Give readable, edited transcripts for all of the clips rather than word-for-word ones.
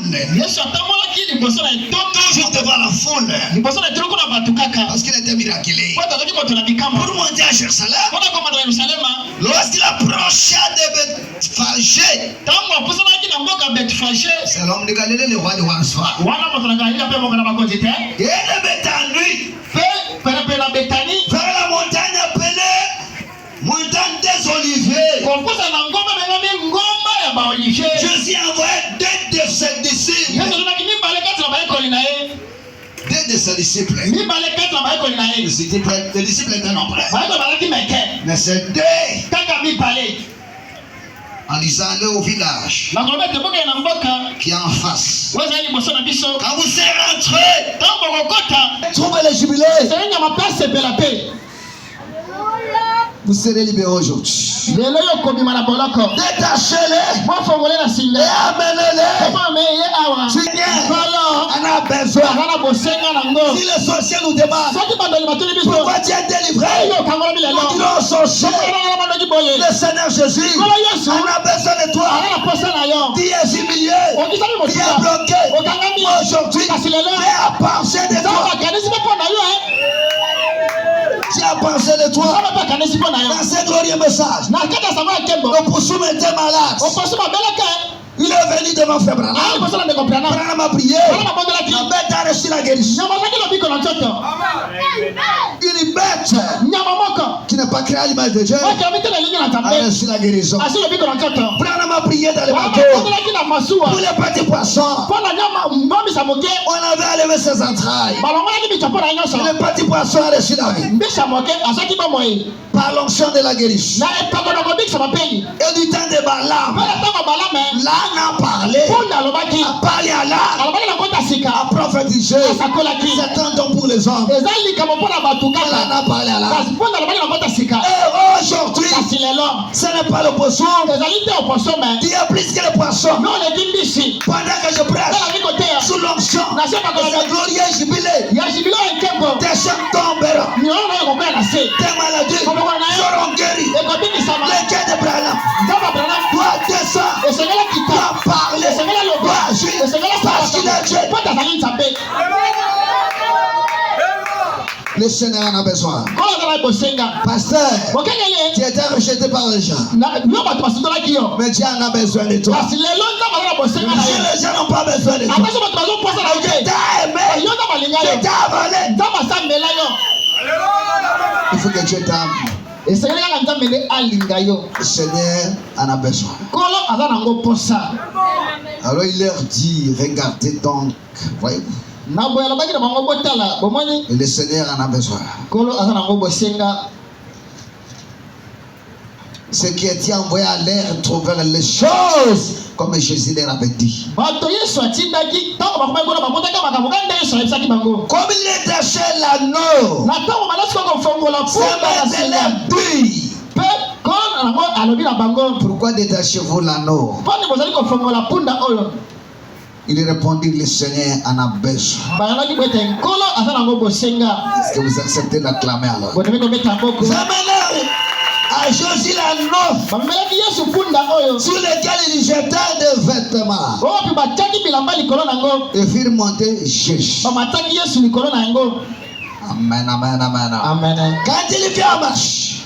foule. Toujours devant la foule. Parce qu'il était miraculé. Pour monter à Jérusalem, lorsqu'il approcha de Bethphagée, c'est l'homme de Galilée, le roi de Wansfa. Et de Béthanie, vers la montagne appelée montagne des Oliviers. Jésus a envoyé deux de ses disciples. Deux de ses disciples. Les disciples étaient nombreux. Mais c'est deux. En disant, allez au village qui est en face. Quand vous serez rentrés, trouvez les jubilés. Vous serez libérés aujourd'hui. Détachez-les et amenez-les. Seigneur, on a besoin. Si le sorcier nous demande pourquoi tu es délivré, nous dirons au sorcier, le Seigneur Jésus, on a besoin de toi. Tu es humilié, tu es bloqué. Aujourd'hui, tu as pensé de toi. Tu as pensé de toi. Dans ce glorieux message, le Poussum était malade. Il est venu devant Frère Branham. Branham a prié. La bête a reçu la guérison. Une bête qui n'est pas créée à l'image de Dieu a reçu la guérison. Branham a prié dans le bateau. Pour les petits poissons, on avait enlevé ses entrailles. Le petit poisson a reçu la vie. Par l'onction de la guérison. Et du temps de Balaam, l'âne a parlé. A parlé à l'âne. A prophétisé. C'est un don pour les hommes. L'âne a parlé à l'âne. Et aujourd'hui, ce n'est pas le poisson. Tu es plus que le poisson. Pendant que je prêche sous l'onction, c'est glorieux jubilé. Tes chaînes tomberont. Tes maladies seront guéries. Le cœur de Branham doit descendre, doit parler, doit agir, parce qu'il est Dieu. Le Seigneur en a besoin. Pasteur, tu étais rejeté par les gens. Mais Dieu en a besoin de toi. Si les gens n'ont pas besoin de toi, Dieu t'a aimé, Dieu t'a avalé. Il faut que Dieu t'aime. Le Seigneur en a besoin. Alors il leur dit, regardez donc, voyez-vous. Et le Seigneur en a besoin. Ceux qui étaient envoyés à l'air trouvèrent les choses comme Jésus leur avait dit. Comme il détachait l'anneau, c'est les buts. Pourquoi détachez-vous l'anneau? Il répondit, le Seigneur en a besoin. Est-ce que vous acceptez d'acclamer alors? A choisi l'anneau sur lequel il jetait des vêtements et firent monter Jésus. Amen, amen, amen, amen. Quand il vient en marche,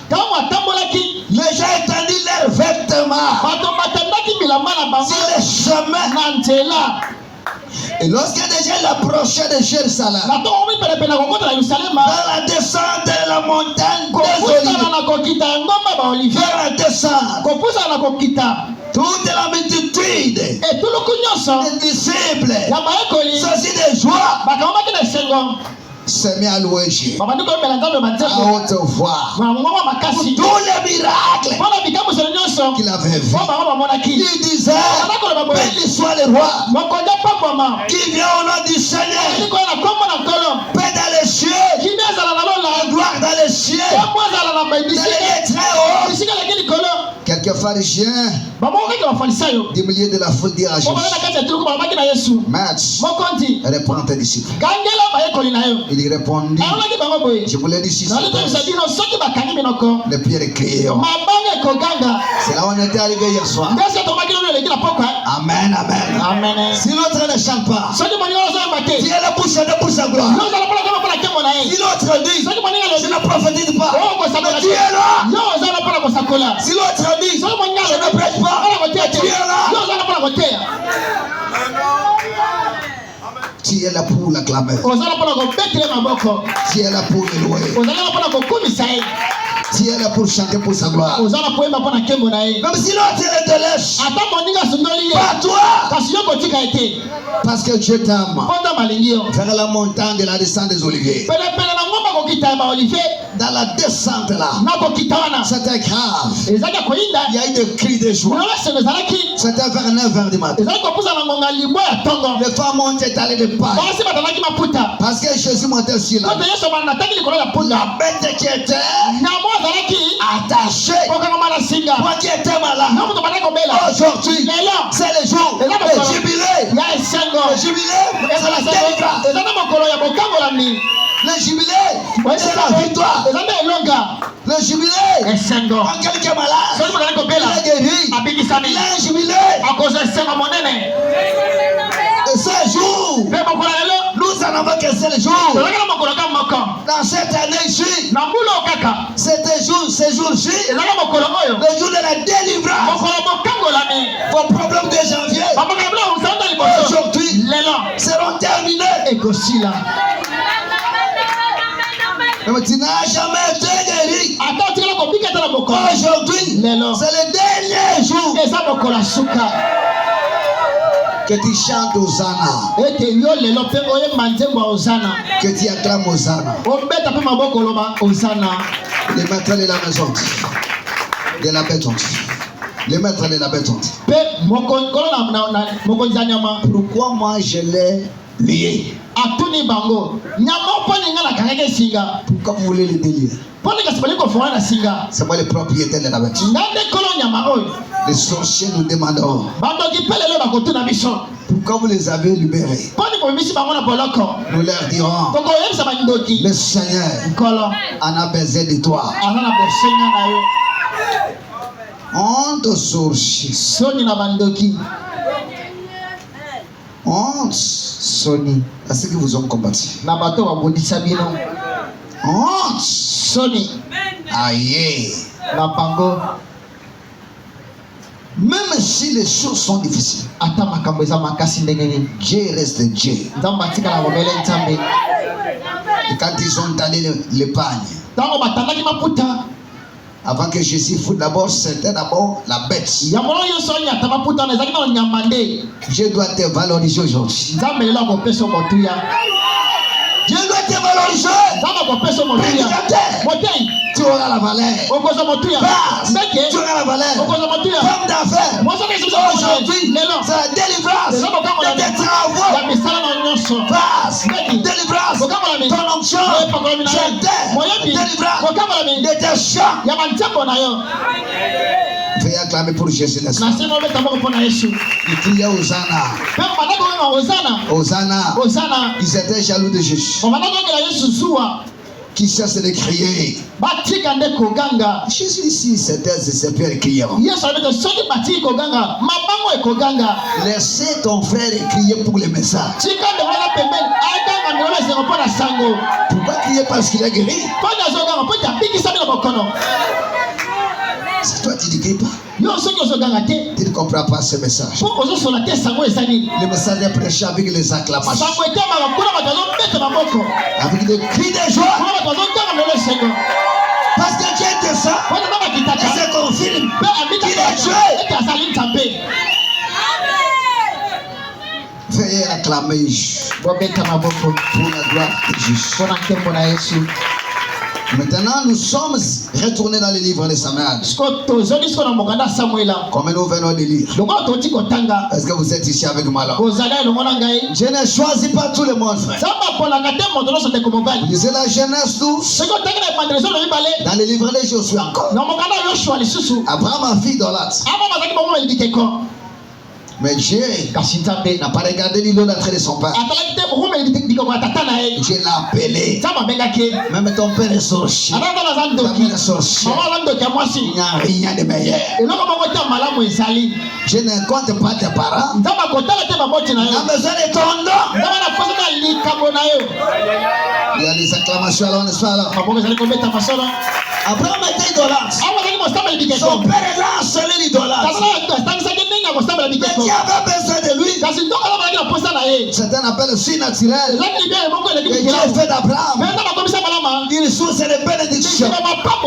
les gens étendit leurs vêtements sur le chemin. Et lorsque les gens l'approchaient de Jérusalem, vers la descente de la montagne des Oliviers, vers la descente, toute la multitude des disciples, ceci de joie, se met à louer Dieu à haute voix pour tous les miracles qu'il avait vus. Il disait, béni soit le roi qui vient au nom du Seigneur, paix dans les cieux, gloire dans les cieux, dans les lieux très hauts. Quelques pharisiens, des milliers de la foule dirent à Jésus, Maître, reprends tes disciples. Il y répondit, je vous l'ai dit, si les pierres crièrent. C'est là où on était arrivé hier soir. Amen, amen. Si l'autre ne chante pas, si elle est pour chanter pour sa gloire, si l'autre dit, je ne prophétise pas, Dieu est là. Si l'autre dit, je ne prêche pas, Dieu est là. Tu es là pour l'acclamer. Tu es là pour le louer. Tu es là pour chanter pour sa gloire. Même si l'autre te laisse, pas toi. Parce que Dieu t'aime. Vers la montagne de la descente des Oliviers. Dans la descente là, c'était grave. Il y a eu des cris de joie. C'était vers 9h du matin. Les femmes ont étalé de paille. Parce que Jésus montait sur la bête qui était attachée. Moi qui étais malade. Aujourd'hui, c'est le jour de jubilé. Le jubilé, c'est la délivrance. Le jubilé, c'est la victoire. Le jubilé, quand quelqu'un est malade, il est guéri. Il est jubilé. Et ce jour, nous en avons que c'est le jour. Dans cette année ici, ce jour-ci, le jour de la délivrance. Vos problèmes de janvier, aujourd'hui, seront terminés. Mais tu n'as jamais été guéri. Aujourd'hui, c'est le dernier jour que tu chantes Hosanna. Que tu acclames Hosanna. Les maîtres de la maison, de la béton. Les maîtres de la béton. Pourquoi moi je l'ai lié? Pourquoi vous voulez le délire? C'est moi le propriétaire de la bête. Les sorciers nous demandent, pourquoi vous les avez libérés? Nous leur dirons, le Seigneur en a besoin de toi. Honte sorcier. Honte Sony. Est-ce que vous ont combattu? Honte Sony. Aïe. Même si les choses sont difficiles, Dieu reste Dieu. Et quand ils ont allé l'épargne, avant que Jésus foute d'abord, c'était d'abord la bête. Dieu doit te valoriser aujourd'hui. Dieu doit te valoriser. Tu auras la valeur. Tu auras la valeur. Femme d'affaires. Aujourd'hui, c'est la délivrance de tes travaux. Délivrance. Ton onction. Délivrance de tes chants. Veuillez acclamer pour Jésus. Il crie Hosanna. Hosanna. Ils étaient jaloux de Jésus. Qui cesse de crier. Jésus ici, c'est Pierre criant. Laissez ton frère crier pour le message. Pourquoi crier parce qu'il est guéri? Si toi tu ne cries pas, tu ne comprends pas ce message. Le message est prêché avec les acclamations, avec des cris de joie. Parce que Dieu descend et se confirme qu'il est Dieu. Veuillez acclamer pour la gloire de Jésus. Maintenant, nous sommes retournés dans les livres de Samuel. Comme nous venons de lire. Est-ce que vous êtes ici avec moi là? Je ne choisis pas tout le monde, frère. Vous lisez la Genèse 12. Dans les livres de Josué encore. Abraham a fille idolâtre. Mais Dieu n'a pas regardé l'idolâtrie de son père. Dieu l'a appelé. Même ton père est sorcier. Ta mère est sorcière. Il n'y a rien de meilleur. Je ne compte pas tes parents. Il a besoin de ton nom. Il y a des acclamations alors, n'est-ce pas là? Abraham était idolâtre. Son père est là, seul l'idolâtre. Mais Dieu avait besoin de lui. Certains appellent le fils naturel. Et Dieu fait d'Abraham une source de bénédiction.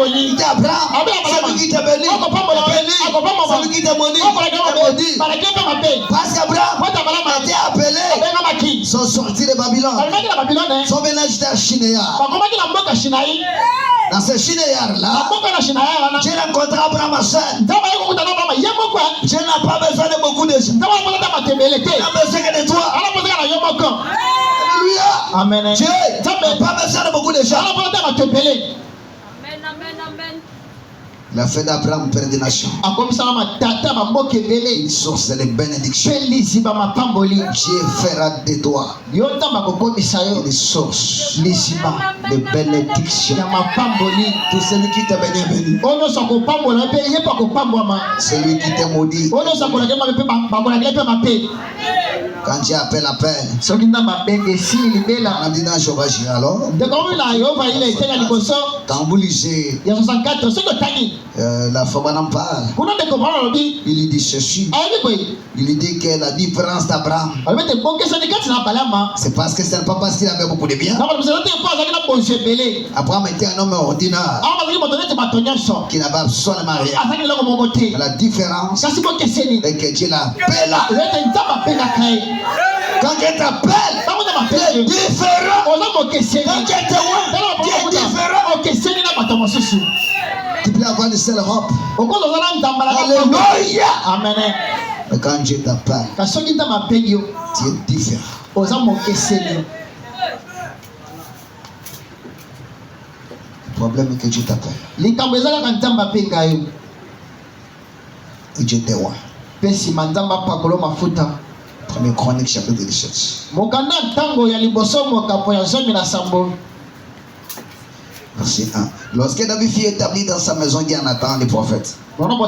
Il dit Abraham, celui qui t'a béni, celui qui t'a maudit, parce qu'Abraham était appelé. Ils sont sortis de Babylone. Ils sont venus acheter à Shinéar. Dans ce Shinéar-là, Dieu rencontra Abraham à seul. Dieu n'a pas besoin de beaucoup de gens. Il a besoin que de toi. Alléluia. Amen. Dieu n'a pas besoin de beaucoup de gens. Amen, amen, amen. La fait d'Abraham, père des nations. Une source de bénédiction. Dieu fera de toi une source de bénédiction. Tout celui qui t'a béni, béni. Celui qui t'a maudit. Quand Dieu appelle, appelle. On a dit dans Jéhovah Jireh alors. Quand vous lisez, la femme en parle. Il dit ceci. Il dit que la différence d'Abraham, c'est parce que ce n'est pas parce qu'il avait beaucoup de biens. Abraham était un homme ordinaire qui n'avait absolument rien. La différence est que Dieu l'appelle. Quand Dieu t'appelle, tu es différent. Quand Dieu te voit, tu es différent. Tu peux avoir une seule robe. Alléluia. Amen. Mais quand Dieu t'appelle, tu es différent. Le problème est que Dieu t'appelle. Et Dieu te voit. 1er Chronique chapitre 17. Verset 1. Lorsque David fut établi dans sa maison, il dit à Nathan le prophète. Voici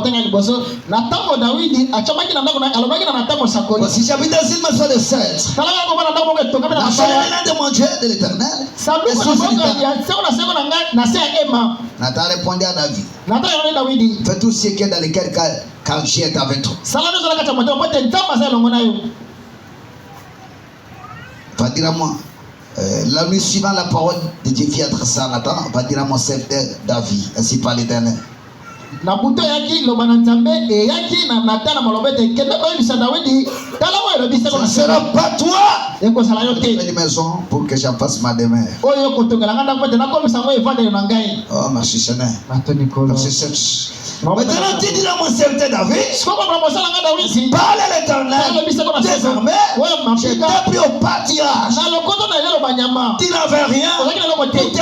j'habite dans une maison de cèdre. La chair de mon Dieu, de l'Éternel. Nathan répondit à David. Fais tout ce qui est dans le cœur car Dieu est avec toi. Va dire à moi. La nuit suivant, la parole de Dieu qui adresse à Nathan va dire à mon serviteur David, ainsi par l'Éternel. Ce ne sera pas toi. Je fais une maison pour que j'en fasse ma demeure. Oh, merci Seigneur. Verset 7. Maintenant, tu dis à mon serviteur David, parle à l'Éternel. Désormais, je t'ai pris au pâturage. Tu n'avais rien. Tu t'es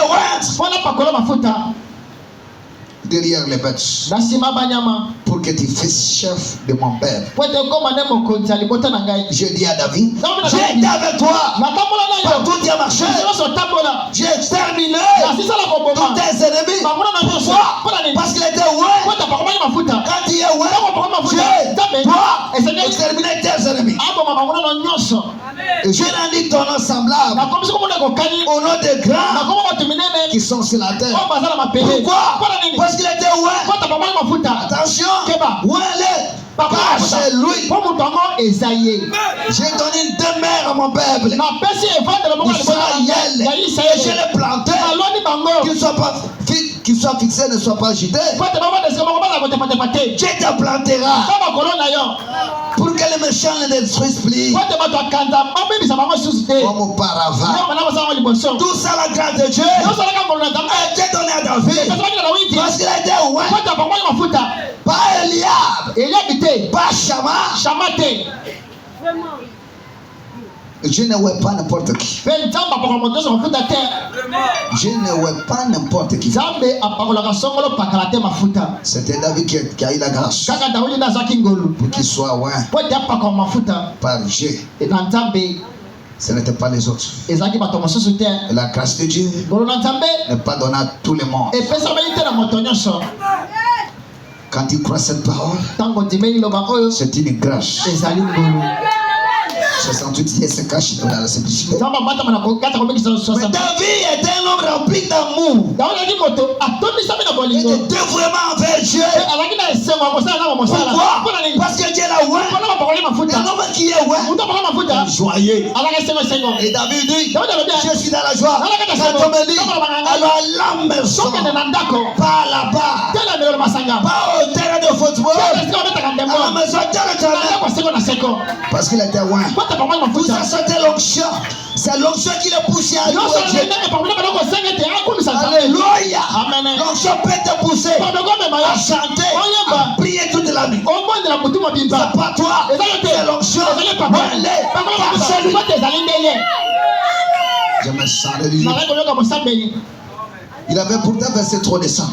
derrière les bêtes pour que tu fasses chef de mon père. Je dis à David, j'ai été avec toi partout où tu as marché. J'ai exterminé tous tes ennemis. Pourquoi? Parce qu'il était ouais. Quand tu es ouais, Dieu doit exterminer tes ennemis. Et je rendu ton nom semblable au nom des grands qui sont sur la terre. Pourquoi? Parce qu'il était ouais. Attention, ouais, pas chez lui. J'ai donné une demeure à mon peuple. Israël. Et je l'ai planté. Qu'il ne soit pas qui soit fixé ne soit pas agité. Dieu te plantera pour que les méchants ne détruisent plus. Comme auparavant. Tout ça, la grâce de Dieu a été donnée à David. Parce qu'il a été oint. Pas Eliab. Pas Shama. Je ne vois pas n'importe qui. Je ne vois pas n'importe qui. C'était David qui a eu la grâce pour qu'il soit oint par Dieu. Ce n'était pas les autres. Et la grâce de Dieu n'est pas donnée à tout le monde. Quand tu crois cette parole, c'est une grâce. 68 se cache dans la simplicité. Mais David était un homme rempli d'amour et de dévouement envers Dieu. Pourquoi? Parce que Dieu l'a oint. Un homme qui est oint, joyeux. Et David dit, je suis dans la joie. Quand on me dit, alors la maison, pas là-bas, pas au terrain de football, à la maison de l'Éternel. Parce qu'il était oint. Vous ça c'était l'onction. C'est l'onction qui le pousse à Dieu. Alléluia. L'onction peut te pousser à chanter, à prier toute la nuit. C'est pas toi, c'est l'onction. Je me sens religieux. Il avait pourtant versé trop de sang.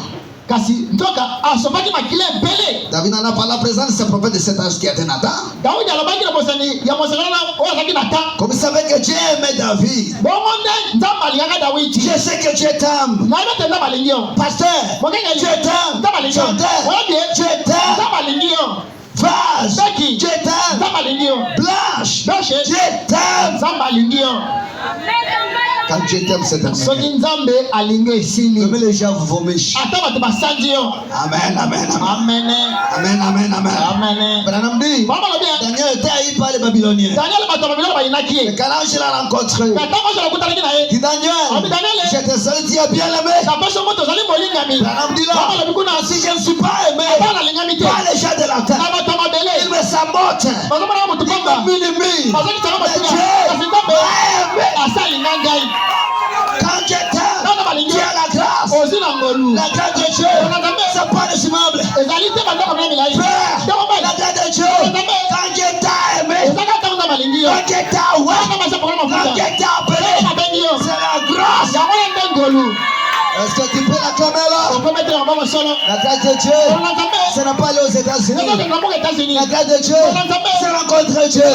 David n'en a pas la présence de ce prophète de cet âge qui était Nathan. Comme il savait que Dieu aimait David. Je sais que Dieu t'aime. Pasteur, Dieu t'aime. Chanteur, Dieu t'aime. Vase, Dieu t'aime. Blanche, Dieu t'aime. Quand Dieu t'aime, c'est un mais les gens vomissent. Amen, amen, amen. Amen, amen, amen. Daniel était haï par les Babyloniens. Mais quand l'ange l'a rencontré, il dit Daniel, je te salue, tu es bien aimé. Si je ne suis pas aimé par les gens de la terre, il me sabote, il me minimise. Mais Dieu m'a aimé. Quand Dieu t'aime, tu as la grâce. La grâce de Dieu, c'est pas inestimable. Frère, la grâce de Dieu, quand Dieu t'a aimé, quand Dieu t'a oint, quand Dieu t'a appelé, c'est la grâce. Est-ce que tu peux l'acclamer là? La grâce de Dieu, ce n'est pas aller aux États-Unis. La grâce de Dieu, c'est rencontrer Dieu.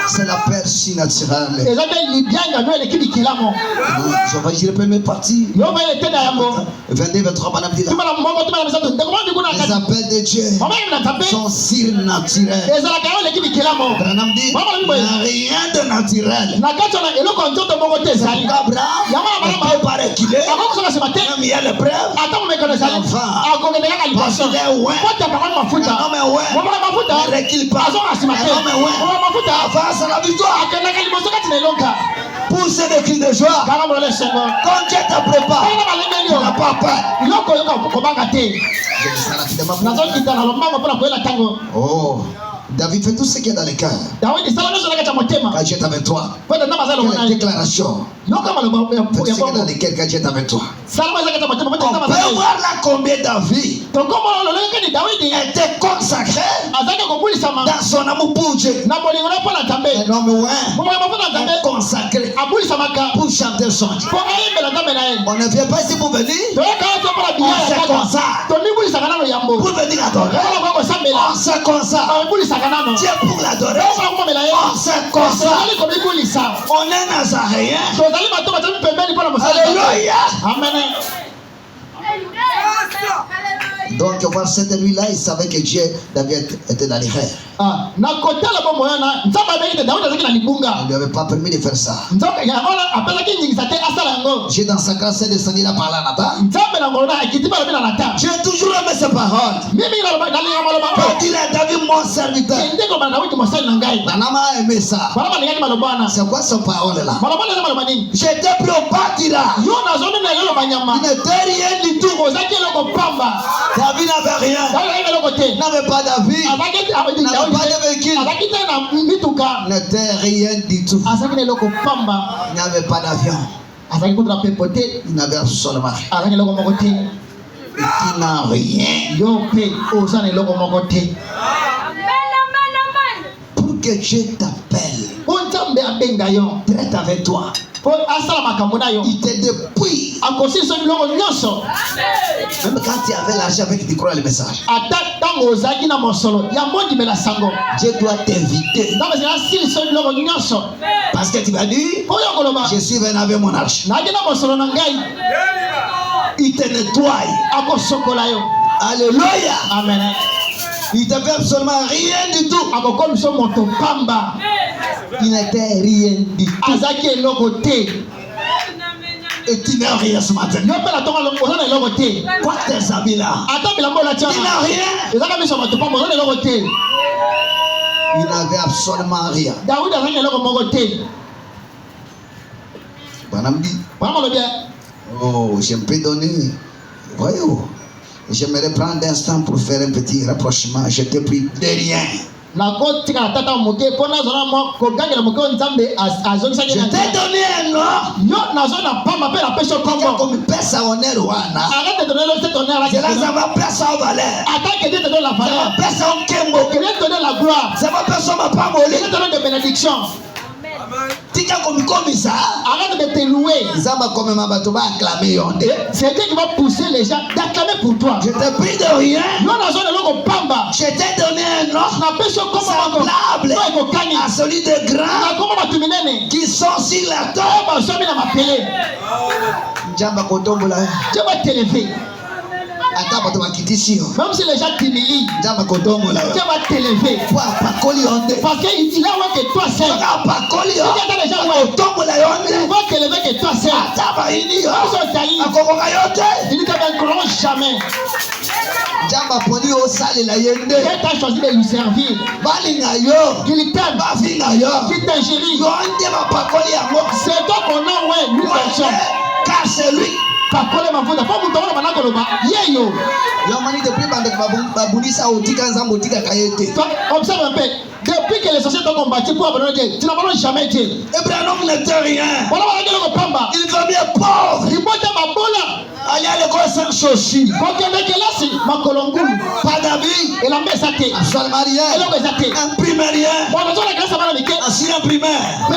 C'est la paix surnaturelle. Je vais dire la première partie. 22, 23, madame dit là. Les appels de Dieu sont surnaturels. Madame dit, il n'y a rien de naturel. Abraham ne peut pas reculer. Même il y a le preuve. Parce qu'il est ouin. Un homme est ouin. Ne recule pas. Un homme est ouin. Avance à la victoire. Pousse des cris de joie. Quand Dieu te prépare, tu n'as pas peur. Oh, David fait tout ce qu'il y a dans les cœurs. Quand Dieu est avec toi, quelle déclaration? Tout ce qui est dans les cœurs, quand Dieu est avec toi. On peut voir là combien David était consacré dans son amour pour Dieu. Un homme ouin, consacré pour chanter son Dieu. On ne vient pas ici pour venir. On se consacre pour venir adorer. On se consacre. Dieu pour l'adorer. On se consacre. On est nazaréen. Alléluia. Amen. Donc, voir cette nuit-là, il savait que Dieu était dans l'erreur. Il ne lui avait pas permis de faire ça. Dieu dans sa grâce est descendu là par là. J'ai toujours aimé ses paroles. Quand il a David, mon serviteur, Nanama a aimé ça. C'est quoi cette parole-là? J'étais plus au bâtira. Il n'était rien du tout. David n'avait rien. Il n'avait pas d'avis. Il n'avait pas de véhicule. Il n'était rien du tout. Il n'avait pas d'avion. Il n'avait absolument rien. Et qui n'a rien. Pour que Dieu t'appelle, traite avec toi. Il te dépouille. Même quand tu avais l'argent avec tu crois le message. Dieu doit t'inviter. Parce que tu vas dire, je suis venu avec mon argent. Il te nettoie. Alléluia. Amen. Il ne fait absolument rien du tout. Il n'était rien du tout. Et tu n'as rien ce matin. Quoi que tes amis là, il n'a rien. Il n'avait absolument rien. Oh, je peux donner. Voyons. J'aimerais prendre un instant pour faire un petit rapprochement. Je t'ai pris de rien. Je t'ai donné un nom. Comme pesa honneur wana. C'est là ça va pesa au valeur. Ça va pesa au kembo. Ça va pesa ma pamoli. Tika comme ça. Arrête de te louer. Zamba comme ma bateau va acclamer yonde. C'est Dieu qui va pousser les gens d'acclamer pour toi. Je t'ai pris de rien. Je t'ai donné un nom semblable à celui de grands qui sont sur la tombe. Jamba kotombola. Je vais t'élever. Même si les gens t'humilient, Dieu va t'élever. Parce qu'il a ouais que toi seul. Il va t'élever que toi seul. Il ne t'accrocheront jamais. Dieu t'a choisi de lui servir. Qu'il t'aime. Qu'il t'ingérie. C'est toi qu'on a, ouais, lui personne. Car c'est lui. Observe un peu. Depuis que les sociétés ont combattu pour abandonner Dieu, tu n'as jamais été. Abraham n'était rien. Il va bien pauvre. Allez à l'école sans chaussures. Pas d'avis. Absolument rien. Imprimer rien. Assis imprimaire.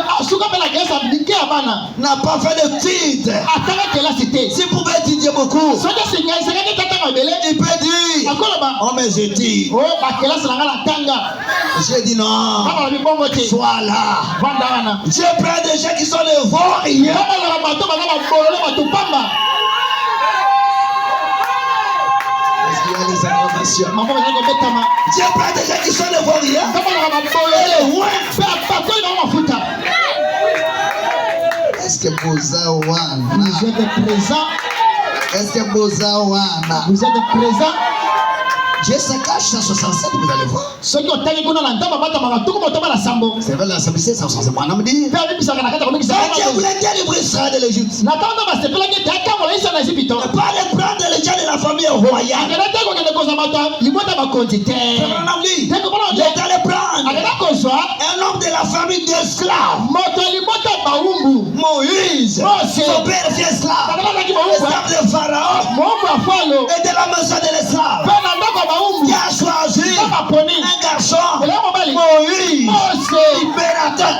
N'a pas fait de titre. S'il pouvait étudier beaucoup, il peut dire oh mes études. J'ai dit non. Sois là. J'ai pris des gens qui sont les vauriens. Est-ce qu'il y a les informations? J'ai pris des gens qui sont les vauriens. Est-ce que vous êtes présent? Est-ce que vous êtes présent? Dieu se cache à 67, vous allez voir. C'est vrai, la simplicité, ça c'est mon âme dit. Dieu voulait délivrer Israël de l'Égypte. Ne pas les prendre les gens de la famille royale. Il allait prendre un homme de la famille d'esclaves. Moïse, son père était esclave. L'esclave de Pharaon et de la maison de l'esclave. Qui a choisi un garçon, Moïse, libérateur.